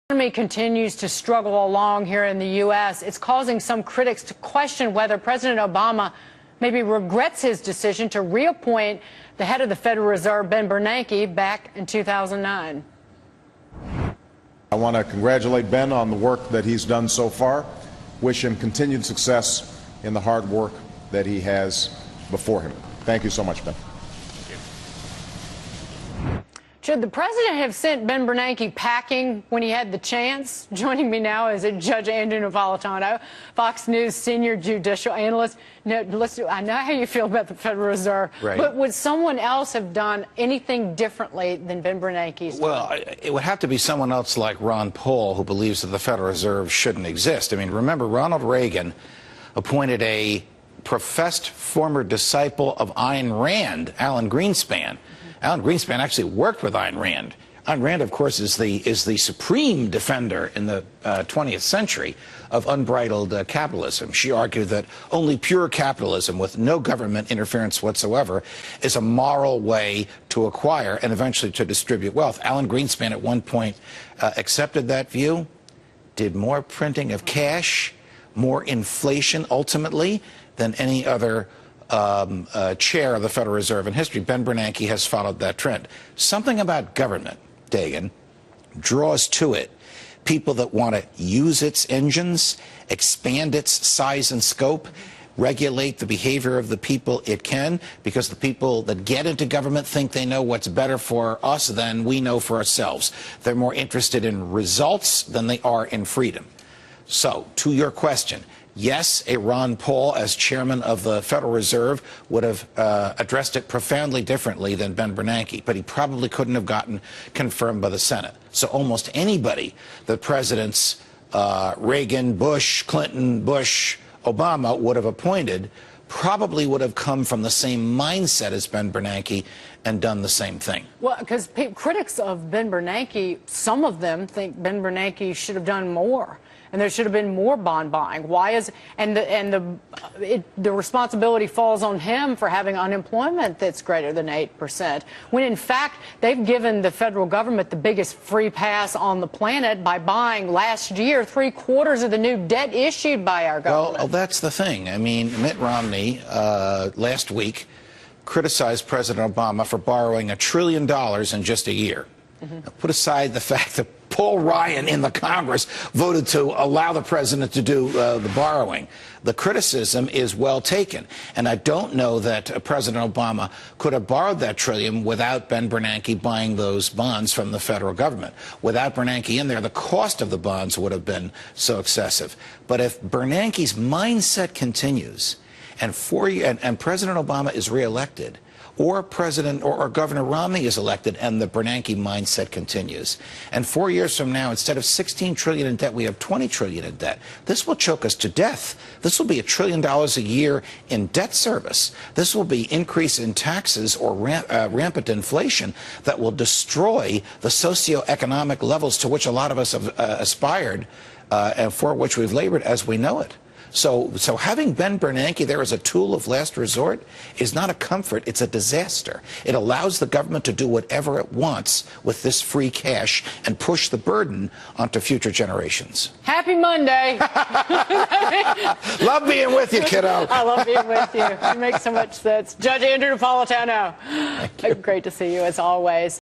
Economy continues to struggle along here in the U.S. It's causing some critics to question whether President Obama maybe regrets his decision to reappoint the head of the Federal Reserve, Ben Bernanke, back in 2009. I want to congratulate Ben on the work that he's done so far. Wish him continued success in the hard work that he has before him. Thank you so much, Ben. Should the president have sent Ben Bernanke packing when he had the chance? Joining me now is Judge Andrew Napolitano, Fox News senior judicial analyst. I know how you feel about the Federal Reserve, right, but would someone else have done anything differently than Ben Bernanke's done? Well, it would have to be someone else like Ron Paul, who believes that the Federal Reserve shouldn't exist. I mean, remember, Ronald Reagan appointed a professed former disciple of Ayn Rand, Alan Greenspan. Alan Greenspan actually worked with Ayn Rand. Ayn Rand, of course, is the supreme defender in the 20th century of unbridled capitalism. She argued that only pure capitalism with no government interference whatsoever is a moral way to acquire and eventually to distribute wealth. Alan Greenspan at one point accepted that view, did more printing of cash, more inflation ultimately than any other chair of the Federal Reserve in history. Ben Bernanke has followed that trend. Something about government, Dagan, draws to it people that want to use its engines, expand its size and scope, regulate the behavior of the people it can, because the people that get into government think they know what's better for us than we know for ourselves. They're more interested in results than they are in freedom. So, to your question, yes, a Ron Paul, as chairman of the Federal Reserve, would have addressed it profoundly differently than Ben Bernanke, but he probably couldn't have gotten confirmed by the Senate. So almost anybody the presidents Reagan, Bush, Clinton, Bush, Obama would have appointed probably would have come from the same mindset as Ben Bernanke and done the same thing. Well, because critics of Ben Bernanke, some of them think Ben Bernanke should have done more. And there should have been more bond buying. Why is the responsibility falls on him for having unemployment that's greater than 8%, when in fact they've given the federal government the biggest free pass on the planet by buying last year 3/4 of the new debt issued by our government. Well, that's the thing. I mean, Mitt Romney last week criticized President Obama for borrowing $1 trillion in just a year. Now, put aside the fact that Paul Ryan in the Congress voted to allow the president to do the borrowing. The criticism is well taken. And I don't know that President Obama could have borrowed that trillion without Ben Bernanke buying those bonds from the federal government. Without Bernanke in there, the cost of the bonds would have been so excessive. But if Bernanke's mindset continues and President Obama is reelected, or President or Governor Romney is elected and the Bernanke mindset continues, and 4 years from now, instead of $16 trillion in debt, we have $20 trillion in debt. This will choke us to death. This will be $1 trillion a year in debt service. This will be increase in taxes or rampant inflation that will destroy the socioeconomic levels to which a lot of us have aspired and for which we've labored as we know it. So having Ben Bernanke there as a tool of last resort is not a comfort, it's a disaster. It allows the government to do whatever it wants with this free cash and push the burden onto future generations. Happy Monday. Love being with you, kiddo. I love being with you. It makes so much sense. Judge Andrew Napolitano. Great to see you as always.